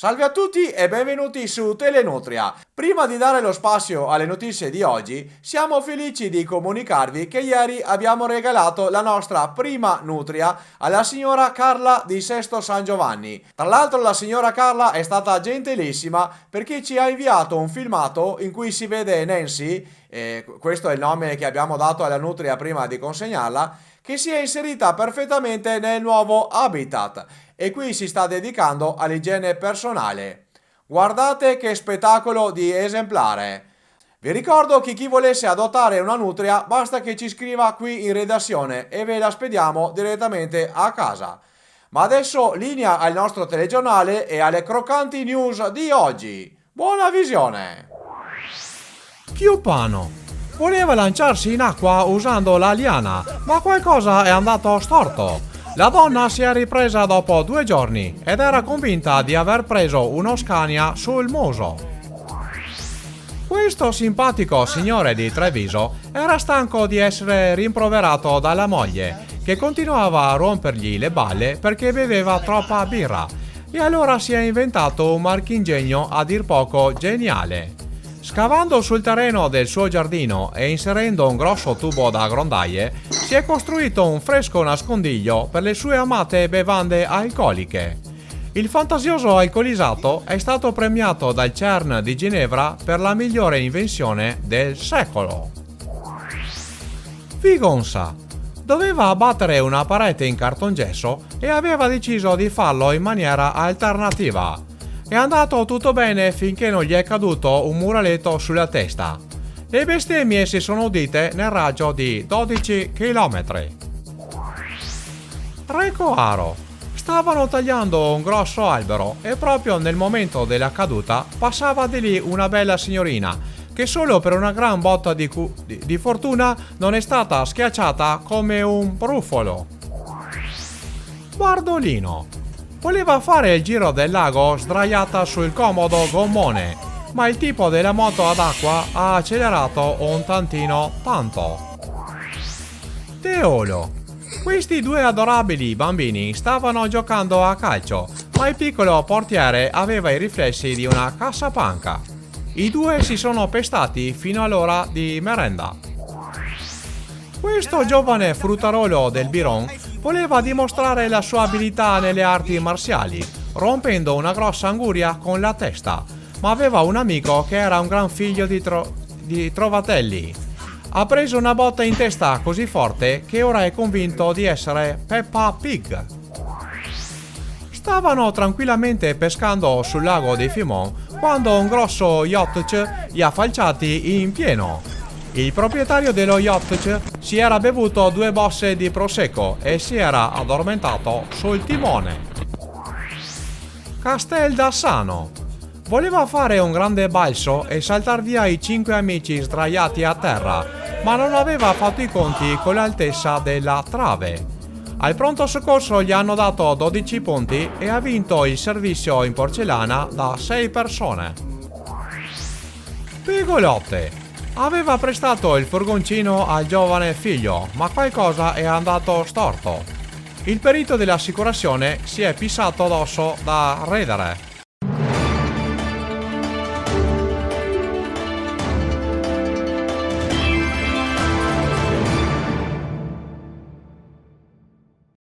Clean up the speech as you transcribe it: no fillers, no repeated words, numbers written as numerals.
Salve a tutti e benvenuti su Telenutria. Prima di dare lo spazio alle notizie di oggi, siamo felici di comunicarvi che ieri abbiamo regalato la nostra prima nutria alla signora Carla di Sesto San Giovanni. Tra l'altro la signora Carla è stata gentilissima perché ci ha inviato un filmato in cui si vede Nancy, questo è il nome che abbiamo dato alla nutria prima di consegnarla, che si è inserita perfettamente nel nuovo habitat e qui si sta dedicando all'igiene personale. Guardate che spettacolo di esemplare! Vi ricordo che chi volesse adottare una nutria basta che ci scriva qui in redazione e ve la spediamo direttamente a casa. Ma adesso linea al nostro telegiornale e alle croccanti news di oggi. Buona visione! Chiupano voleva lanciarsi in acqua usando la liana, ma qualcosa è andato storto. La donna si è ripresa dopo 2 giorni ed era convinta di aver preso uno Scania sul muso. Questo simpatico signore di Treviso era stanco di essere rimproverato dalla moglie, che continuava a rompergli le balle perché beveva troppa birra, e allora si è inventato un marchingegno a dir poco geniale. Scavando sul terreno del suo giardino e inserendo un grosso tubo da grondaie, si è costruito un fresco nascondiglio per le sue amate bevande alcoliche. Il fantasioso alcolizzato è stato premiato dal CERN di Ginevra per la migliore invenzione del secolo. Figonza doveva abbattere una parete in cartongesso e aveva deciso di farlo in maniera alternativa. È andato tutto bene finché non gli è caduto un muraletto sulla testa. Le bestemmie si sono udite nel raggio di 12 km. Recoaro. Stavano tagliando un grosso albero e proprio nel momento della caduta passava di lì una bella signorina che solo per una gran botta di fortuna non è stata schiacciata come un brufolo. Bardolino. Voleva fare il giro del lago sdraiata sul comodo gommone, ma il tipo della moto ad acqua ha accelerato un tantino tanto. Teolo. Questi 2 adorabili bambini stavano giocando a calcio, ma il piccolo portiere aveva i riflessi di una cassapanca. I 2 si sono pestati fino all'ora di merenda. Questo giovane fruttarolo del Biron voleva dimostrare la sua abilità nelle arti marziali, rompendo una grossa anguria con la testa, ma aveva un amico che era un gran figlio di trovatelli. Ha preso una botta in testa così forte che ora è convinto di essere Peppa Pig. Stavano tranquillamente pescando sul lago di Fimon quando un grosso yacht li ha falciati in pieno. Il proprietario dello yacht si era bevuto 2 bosse di prosecco e si era addormentato sul timone. Casteldassano voleva fare un grande balzo e saltar via i 5 amici sdraiati a terra, ma non aveva fatto i conti con l'altezza della trave. Al pronto soccorso gli hanno dato 12 punti e ha vinto il servizio in porcellana da 6 persone. Pigolotte. Aveva prestato il furgoncino al giovane figlio, ma qualcosa è andato storto. Il perito dell'assicurazione si è pissato addosso da ridere.